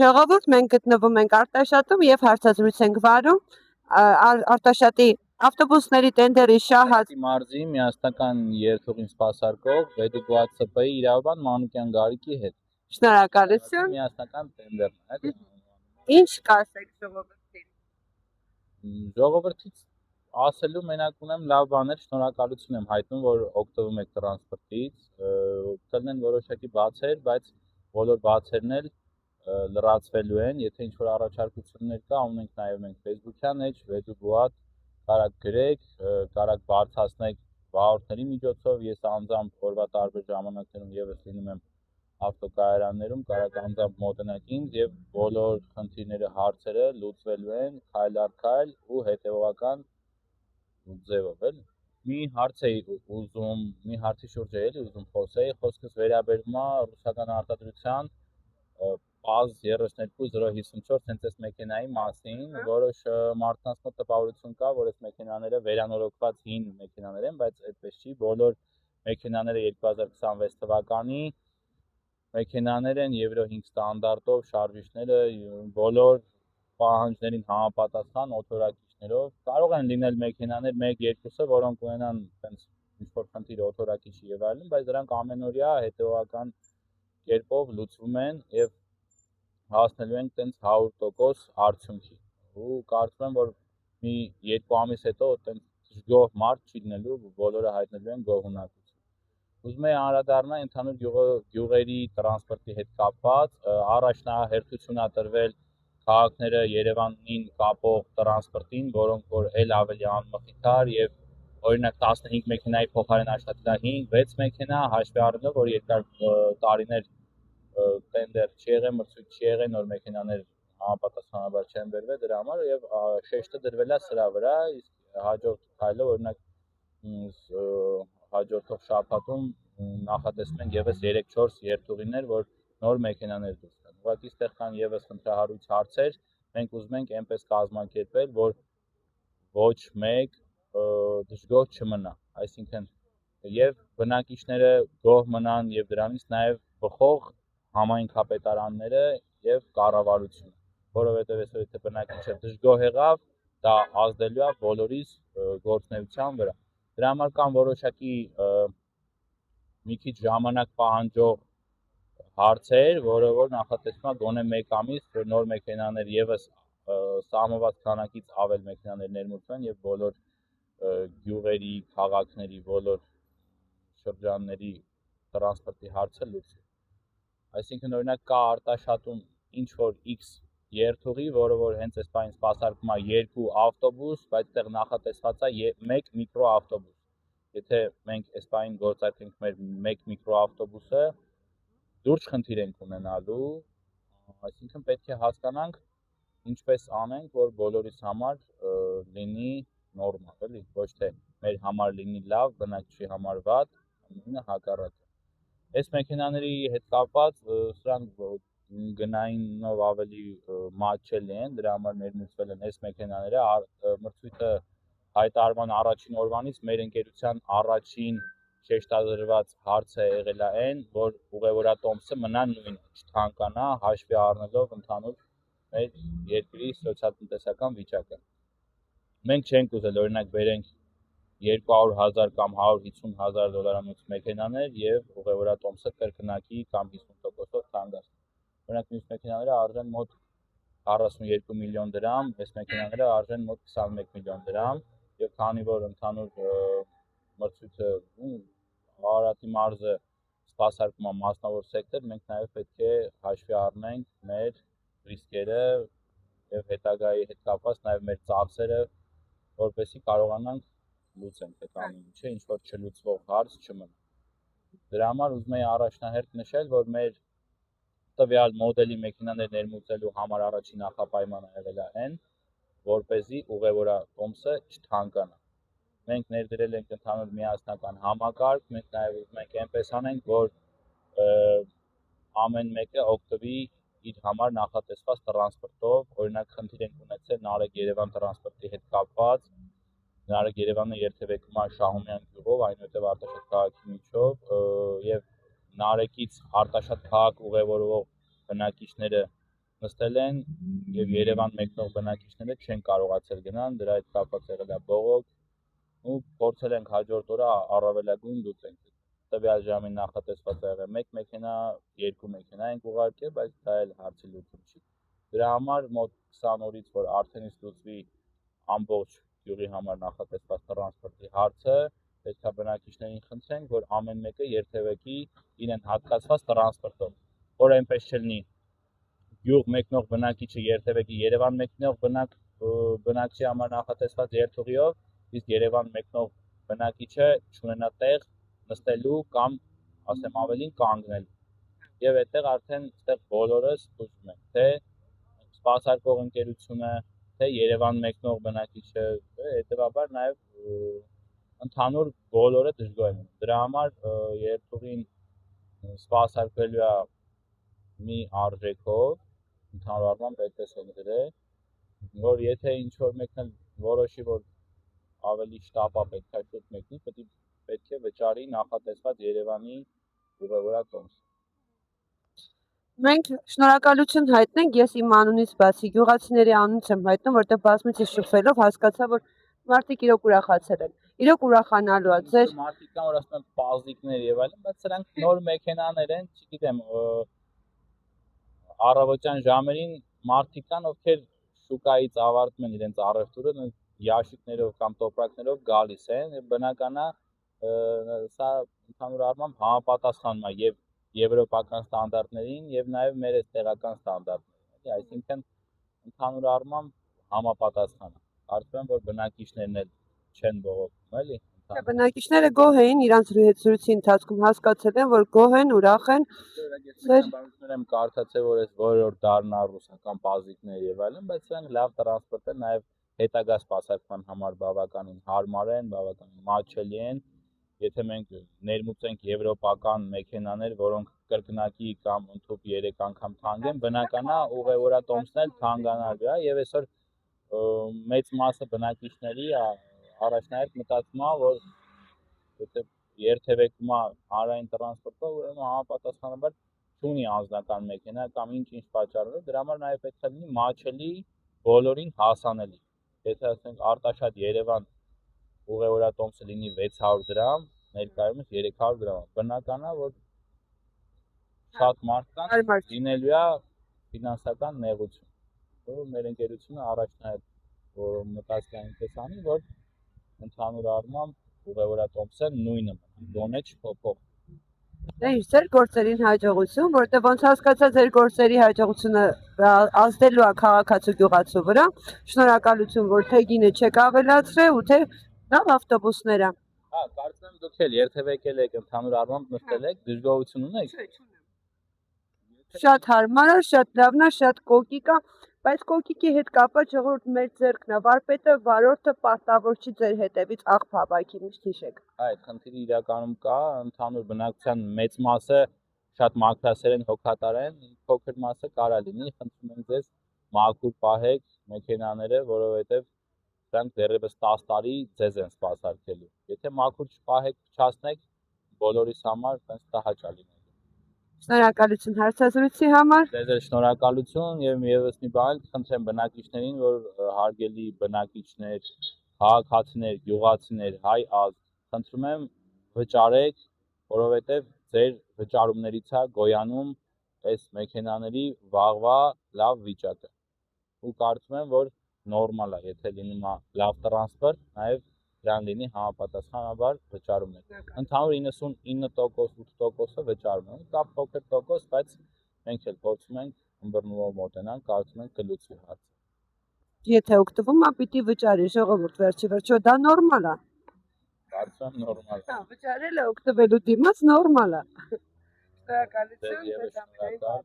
Ժողովուրդ, մենք գտնվում ենք Արտաշատում և հարցազրույց ենք վարում Արտաշատի ավտոբուսների տենդերի շահած մարզի միասնական երթուղին սպասարկող Վեդուգուատ ՍՊ-ի իրավաբան Մանուկյան Գարիկի հետ։ Շնորհակալություն։ Միասնական տենդերն է։ Ինչ կասեք ժողովրդին։ Ժողովրդից ասելու մենակ ունեմ լավ բաներ, շնորհակալություն եմ հայտնում, որ օգտվում եք տրանսպորտից, կլինեն որոշակի բացեր, բայց բոլոր բացերն էլ լրացվելու են, եթե ինչ-որ առաջարկություններ կա, ունենք նաև մենք Facebook-յան էջ, Վեդուգուատ, կարաք գրեք, կարաք բարձրացնեք վարորդների միջոցով, ես անձամբ օրվա տարբեր ժամանակներում ևս լինում եմ ավտոկայարաններում, կարաք անձամբ մոտենաք ինձ եւ բոլոր խնդիրները, հարցերը լուծվելու են քայլ առ քայլ ու հետեւողական ձևով, էլի։ Մի հարցի շուրջ էլի ուզում խոսեի, խոսքս վերաբերում է ռուսական արտադրության PAZ 32054 հենց այս մեքենայի մասին, որոշ մարդկանց մոտ տպավորություն կա, որ այս մեքենաները վերանորոգված հին մեքենաներ են, բայց այդպես չի, բոլոր մեքենաները 2026 թվականի մեքենաներ են Եվրո 5 ստանդարտով, շարժիչները բոլոր պահանջներին համապատասխան օթորակիչներով, կարող են լինել մեքենաներ 1-2-ը, որոնք ունենան այդպես ինչ-որ խնդիր օթորակիչի եւ այլն, բայց դրանք ամենօրյա հետեւական կերպով լուծվում են եւ հասնելու են տենց 100% արդյունքի։ Ու կարծում եմ, որ մի 2 ամիս հետո տենց դժգոհ մարդ չի լինելու, բոլորը հայտնելու են գոհունակություն։ Ուզում եմ անդրադառնալ ընդհանուր գյուղերի տրանսպորտի հետ կապված, առաջնահերթություն է տրվել քաղաքները Երևանին կապող տրանսպորտին, որոնք որ էլ ավելի անմխիթար եւ օրինակ 15 մեքենայի փոխարեն աշխատելա 5-6 մեքենա, հաշվի առնելով, որ երկար տարիներ տենդեր չի եղել, մրցույթ չի եղել, նոր մեքենաներ համապատասխանաբար չեն բերվել դրա համար եւ շեշտը դրվել է սրա վրա, իսկ հաջորդ քայլը օրինակ հաջորդող շաբաթում նախատեսում ենք եւս 3-4 երթուղիներ, որ նոր մեքենաներ դուրս գան։ Ուղղակի այստեղ կան եւս խնդրահարույց հարցեր, մենք ուզում ենք այնպես կազմակերպել, որ ոչ մեկ դժգոհ չմնա, այսինքն եւ բնակիչները գոհ մնան եւ դրանից նաեւ բխող համայնքապետարանները եւ կառավարությունը, որովհետեւ այսօր եթե բնակիչը դժգոհ եղավ, դա ազդելու է բոլորիս գործունեության վրա։ Դրա համար կան որոշակի մի քիչ ժամանակ պահանջող հարցեր, որը որ նախատեսվում է գոնե 1 ամիս նոր մեքենաներ եւս սահմանված քանակից ավել մեքենաներ ներմուծվեն եւ բոլոր գյուղերի, քաղաքների, բոլոր շրջանների տրանսպորտի հարցը լուծվի։ Այսինքն օրինակ կա Արտաշատում ինչ որ X երթուղի, որը որ հենց այս բանին սպասարկում է 2 ավտոբուս, բայց այդտեղ նախատեսված է 1 միկրոավտոբուս։ Եթե մենք այս բանին գործարկենք մեր 1 միկրոավտոբուսը, լուրջ խնդիր ենք ունենալու, այսինքն պետք է հասկանանք ինչպես անենք, որ բոլորիս համար լինի նորմալ, էլի, ոչ թե մեր համար լինի լավ, բնակչի համար վատ, նույնը հակառակը։ Այս մեքենաների հետ կապված սրանք գնայինով ավելի մատչելի են, դրա համար ներմուծվել են այս մեքենաները, մրցույթը հայտարարման առաջին օրվանից մեր ընկերության առաջին շեշտադրված հարցը եղել է այն, որ ուղևորատոմսը մնա նույնը, չթանկանա, հաշվի առնելով ընդհանուր մեր երկրի սոցիալ-տնտեսական վիճակը։ Մենք չենք ուզել օրինակ բերենք 200,000 կամ 150,000 դոլարանոց մեքենաներ եւ ուղևորատոմսը կրկնակի կամ 50%-ով թանկացնել։ Օրինակ մյուս մեքենաները արժեն մոտ 42 միլիոն դրամ, այս մեքենաները արժեն մոտ 21 միլիոն դրամ եւ քանի որ ընդհանուր մրցույթը Արարատի մարզը սպասարկում է մասնավոր սեկտոր, մենք նաեւ պետք է հաշվի առնենք մեր ռիսկերը եւ հետագայի հետ կապված նաեւ մեր ծախսերը, որպեսզի կարողանանք լուծենք այդ ամեն ինչը, ինչ որ չլուծվող հարց չմնա։ Դրա համար ուզում եի առաջնահերթ նշել, որ մեր տվյալ մոդելի մեքենաներ ներմուծելու համար առաջին նախապայմանը եղել է այն, որպեսզի ուղևորատոմսը չթանկանա։ Մենք ներդրել ենք ընդհանուր միասնական համակարգ, մենք նաև ուզում ենք այնպես անենք, որ ամեն մեկը օգտվի իր համար նախատեսված տրանսպորտով, օրինակ խնդիր ենք ունեցել Նարեկ-Երևան տրանսպորտի հետ կապված, Նարեկ-Երևանը երթևեկում է Շահումյան գյուղով, այնուհետև Արտաշատ քաղաքի միջով եւ Նարեկից Արտաշատ քաղաք ուղևորվող բնակիչները նստել են եւ Երևան մեկնող բնակիչները չեն կարողացել գնան, դրա հետ կապված եղել է բողոք ու փորձել ենք հաջորդ օրը առավելագույն լուծենք։ Տվյալ ժամին նախատեսված եղել 1 մեքենա, 2 մեքենա ենք ուղարկել, բայց դա էլ հարցի լուծում չի։ Դրա համար մոտ 20 օրից որ արդեն իսկ լուծվի ամբողջ գյուղի համար նախատեսված տրանսպորտի հարցը, պետք է բնակիչներին խնդրենք, որ ամեն մեկը երթևեկի իրեն հատկացված տրանսպորտով, որ այնպես չլինի գյուղ մեկնող բնակիչը երթևեկի Երևան մեկնող բնակչի համար նախատեսված երթուղիով, իսկ Երևան մեկնող բնակիչը չունենա տեղ նստելու կամ ասեմ ավելին կանգնել։ Եվ այդտեղ արդեն այդտեղ բոլորս փոխում ենք, թե սպասարկող ընկերությունը, թե Երևան մեկնող բնակիչը, հետեւաբար նաև ընդհանուր բոլորը դժգոհ են։ Դրա համար երթուղին սպասարկվելու է մի արժեքով, ընդհանուր առմամբ այդպես են դրել, որ եթե ինչ-որ մեկն էլ որոշի, որ ավելի շտապա պետք է շուտ մեկնի, պետք է վճարի նախատեսված Երևանի ուղևորած տոմս։ Մենք շնորհակալություն հայտնենք, ես իմ անունից բացի գյուղացիների անունից եմ հայտնում, որտեղ բազմիցս շփվելով հասկացա, որ մարդիկ իրոք ուրախացել են։ Իրոք ուրախանալու է ձեր մարդիկ կան, որ ասում են պազիկներ եւ այլն, բայց սրանք նոր մեքենաներ են, չգիտեմ, առավոտյան ժամերին մարդիկ կան, ովքեր շուկայից ավարտում են իրենց առևտուրը, ящикներով կամ տոպրակներով գալիս են, բնական է սա ընդհանուր առմամբ համապատասխանում է եւ եվրոպական ստանդարտներին եւ նաեւ մեր տեղական ստանդարտներին, այսինքն ընդհանուր առմամբ համապատասխան է։ Կարծում եմ, որ բնակիչներն էլ չեն բողոքում, էլի։ Բնակիչները գոհ էին իրանց հետ զրույցի ընթացքում հասկացել են, որ գոհ են, ուրախ են։ Բանություններ եմ կարծացել, որ այս որոշ դառնա ռուսական պազիկներ եւ այլն, բայց սրանք լավ տրանսպորտ են, նաեւ հետագա սպասարկման համար բավականին հարմար են, բավականին մատչելի են։ Եթե մենք ներմուծենք եվրոպական մեքենաներ, որոնք կրկնակի կամ ընդհանուր 3 անգամ թանկ են, բնական է ուղևորատոմսն էլ թանկանալու է եւ այսօր մեծ մասը բնակիչների առաջնահերթ մտածում է, որ եթե երթևեկում է հանրային տրանսպորտով, ուրեմն համապատասխանաբար չունի անձնական մեքենա կամ ինչ պատճառով, դրա համար նաեւ պետք է լինի մատչելի, բոլորին հասանելի։ Եթե ասենք Արտաշատ Երևան ուղևորատոմսը լինի 600 դրամ, ներկայումս 300 դրամ, բնական է, որ շատ մարդկանց լինելու է ֆինանսական նեղություն։ Որ մեր ընկերությունը առաջնահերթ որ մտածում է այնպես անի, որ ընդհանուր առմամբ ուղևորատոմսը նույնը մնա, գոնե չփոփոխ։ Դե ձեր գործերին հաջողություն, որտեղ ոնց հասկացա ձեր գործերի հաջողությունը ազդելու է քաղաքացու գյուղացու վրա։ Շնորհակալություն, որ թե գինը չեք ավելացրել ու թե լավ ավտոբուսները։ Հա, կարծում եմ դուք էլ երթևեկել եք, ընդհանուր առմամբ նստել եք, դժգոհություն ունեք։ Չէ, չունեմ։ Շատ հարմար է, շատ լավն է, շատ կոկիկ է, բայց կոկիկի հետ կապված ժողովուրդ մեր ձեռքն է, վարպետը, վարորդը պարտավոր չի ձեր հետևից աղ փաբայքի, միշտ հիշեք։ Այդ խնդիրը իրականում կա, ընդհանուր բնակչության մեծ մասը շատ մաքրասեր են, հոգատար են, փոքր մասը կարա լինի, խնդրում եմ ձեզ մաքուր պահեք մեքենաները, որովհետև դրանք դեռևս 10 տարի ձեզ են սպասարկելու։ Եթե մաքուր չպահեք, փչացնեք, բոլորիս համար տենց տհաճ է լինելու։ Շնորհակալություն հարցազրույցի համար։ Ձեզ էլ շնորհակալություն եւ եւս մի բան խնդրեմ բնակիչներին, որ հարգելի բնակիչներ, քաղաքացիներ, գյուղացիներ, հայ ազգ, խնդրում եմ վճարեք, որովհետեւ ձեր վճարումներից է գոյանում այս մեքենաների վաղվա լավ վիճակը։ Ու կարծում եմ, որ նորմալ է, եթե լինում է լավ տրանսպորտ, նաեւ դրան լինի համապատասխանաբար վճարումներ։ Ընդհանուր 99%, 8%-ը վճարում են, կա փոքր տոկոս, բայց մենք էլ փորձում ենք ըմբռնումով մոտենալ, կարծում ենք կլուծվի հարցը։ Եթե օգտվում է, պիտի վճարի, ժողովուրդ, վերջի վերջո դա նորմալ է։ Կարծում եմ նորմալ է։ Հա, վճարելը օգտվելու դիմաց նորմալ է։ Շնորհակալություն, Ձեզ ևս շնորհակալ։